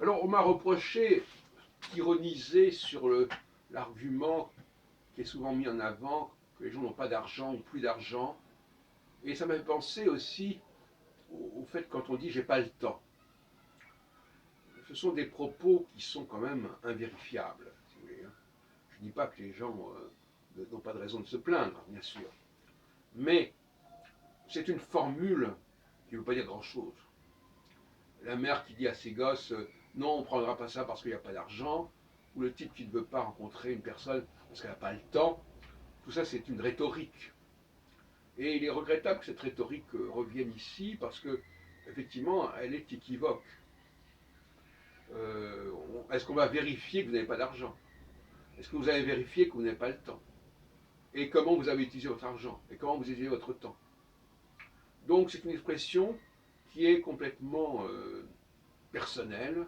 Alors, on m'a reproché d'ironiser sur l'argument qui est souvent mis en avant, que les gens n'ont pas d'argent ou plus d'argent. Et ça m'a fait penser aussi au fait quand on dit j'ai pas le temps. Ce sont des propos qui sont quand même invérifiables, si vous voulez. Je ne dis pas que les gens n'ont pas de raison de se plaindre, bien sûr. Mais c'est une formule qui ne veut pas dire grand-chose. La mère qui dit à ses gosses non, on ne prendra pas ça parce qu'il n'y a pas d'argent, ou le type qui ne veut pas rencontrer une personne parce qu'elle n'a pas le temps, tout ça c'est une rhétorique. Et il est regrettable que cette rhétorique revienne ici parce que, effectivement, elle est équivoque. Est-ce qu'on va vérifier que vous n'avez pas d'argent? Est-ce que vous avez vérifié que vous n'avez pas le temps? Et comment vous avez utilisé votre argent? Et comment vous utilisez votre temps? Donc c'est une expression qui est complètement personnelle.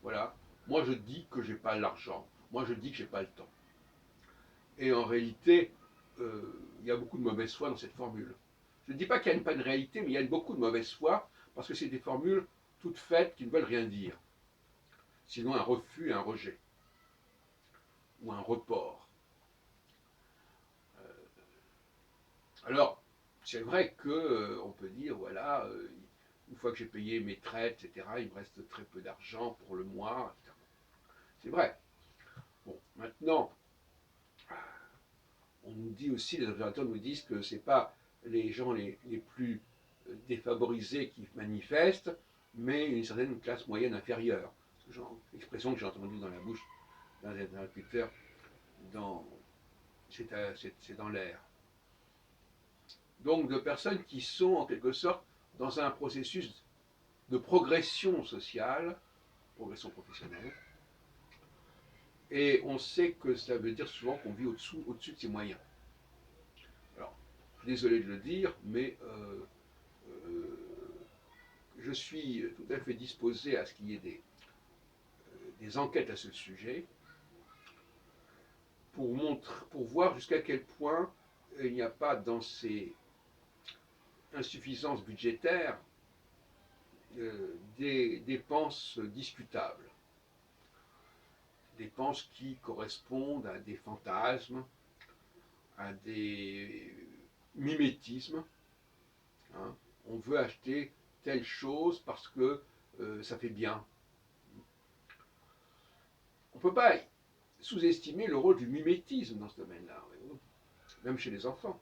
Voilà. Moi je dis que j'ai pas l'argent. Moi je dis que j'ai pas le temps. Et en réalité, il y a beaucoup de mauvaise foi dans cette formule. Je ne dis pas qu'il y a pas de réalité, mais il y a beaucoup de mauvaise foi parce que c'est des formules toutes faites qui ne veulent rien dire. Sinon un refus et un rejet. Ou un report. Alors, c'est vrai qu'on peut dire, voilà, une fois que j'ai payé mes traites, etc., il me reste très peu d'argent pour le mois, etc. C'est vrai. Bon, maintenant, on nous dit aussi, les observateurs nous disent que ce n'est pas les gens les plus défavorisés qui manifestent, mais une certaine classe moyenne inférieure. Genre, expression que j'ai entendue dans la bouche d'un interlocuteur, c'est dans l'air. Donc de personnes qui sont en quelque sorte dans un processus de progression sociale, progression professionnelle, et on sait que ça veut dire souvent qu'on vit au-dessus de ses moyens. Alors, je suis désolé de le dire, mais je suis tout à fait disposé à ce qu'il y ait des enquêtes à ce sujet pour voir jusqu'à quel point il n'y a pas dans ces insuffisances budgétaires des dépenses discutables. Dépenses qui correspondent à des fantasmes, à des mimétismes. Hein. On veut acheter telle chose parce que ça fait bien. On ne peut pas sous-estimer le rôle du mimétisme dans ce domaine-là, même chez les enfants.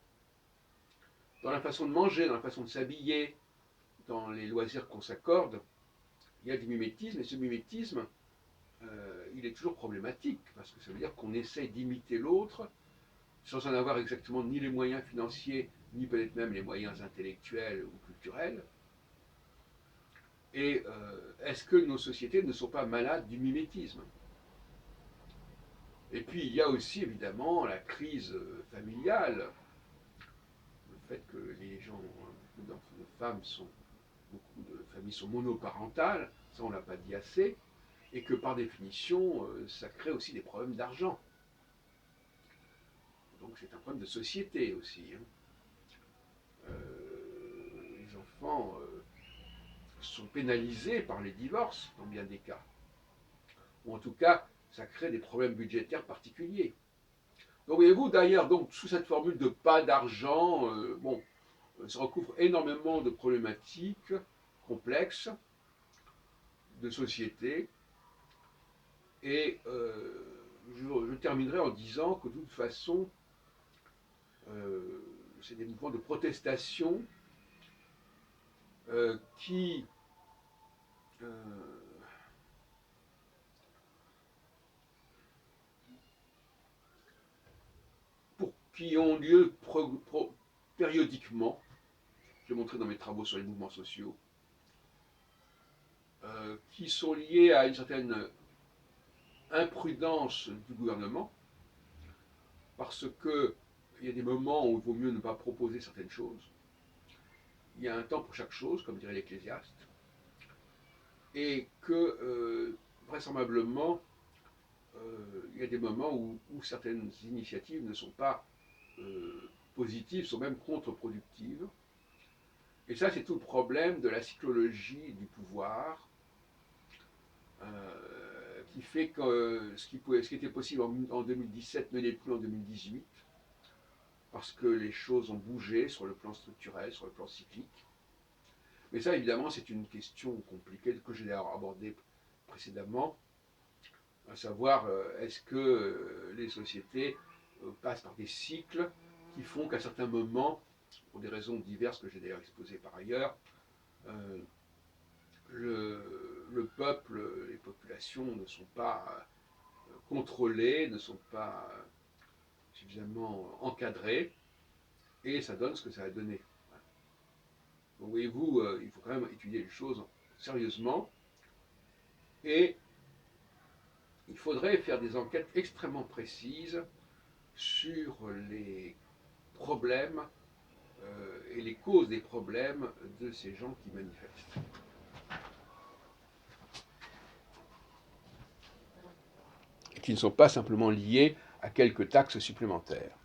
Dans la façon de manger, dans la façon de s'habiller, dans les loisirs qu'on s'accorde, il y a du mimétisme, et ce mimétisme, il est toujours problématique, parce que ça veut dire qu'on essaye d'imiter l'autre, sans en avoir exactement ni les moyens financiers, ni peut-être même les moyens intellectuels ou culturels. Et est-ce que nos sociétés ne sont pas malades du mimétisme? Et puis il y a aussi évidemment la crise familiale, le fait que les gens, beaucoup de femmes beaucoup de familles sont monoparentales, ça on ne l'a pas dit assez, et que par définition, ça crée aussi des problèmes d'argent. Donc c'est un problème de société aussi. Les enfants sont pénalisés par les divorces dans bien des cas. Ou en tout cas, ça crée des problèmes budgétaires particuliers. Donc voyez-vous, d'ailleurs, donc, sous cette formule de pas d'argent, se recouvre énormément de problématiques complexes de société. Et je terminerai en disant que de toute façon, c'est des mouvements de protestation qui qui ont lieu périodiquement. Je l'ai montré dans mes travaux sur les mouvements sociaux, qui sont liés à une certaine imprudence du gouvernement, parce qu'il y a des moments où il vaut mieux ne pas proposer certaines choses. Il y a un temps pour chaque chose, comme dirait l'Ecclésiaste, et que vraisemblablement, il y a des moments où certaines initiatives ne sont pas positives, sont même contre-productives. Et ça, c'est tout le problème de la psychologie du pouvoir, qui fait que ce qui était possible en 2017 ne l'est plus en 2018, parce que les choses ont bougé sur le plan structurel, sur le plan cyclique. Mais ça, évidemment, c'est une question compliquée que j'ai d'ailleurs abordée précédemment, à savoir, est-ce que les sociétés passent par des cycles qui font qu'à certains moments, pour des raisons diverses que j'ai d'ailleurs exposées par ailleurs, le peuple, les populations ne sont pas contrôlées, ne sont pas suffisamment encadrées, et ça donne ce que ça a donné. Donc voyez-vous, il faut quand même étudier les choses sérieusement, et il faudrait faire des enquêtes extrêmement précises sur les problèmes et les causes des problèmes de ces gens qui manifestent. Et qui ne sont pas simplement liés à quelques taxes supplémentaires.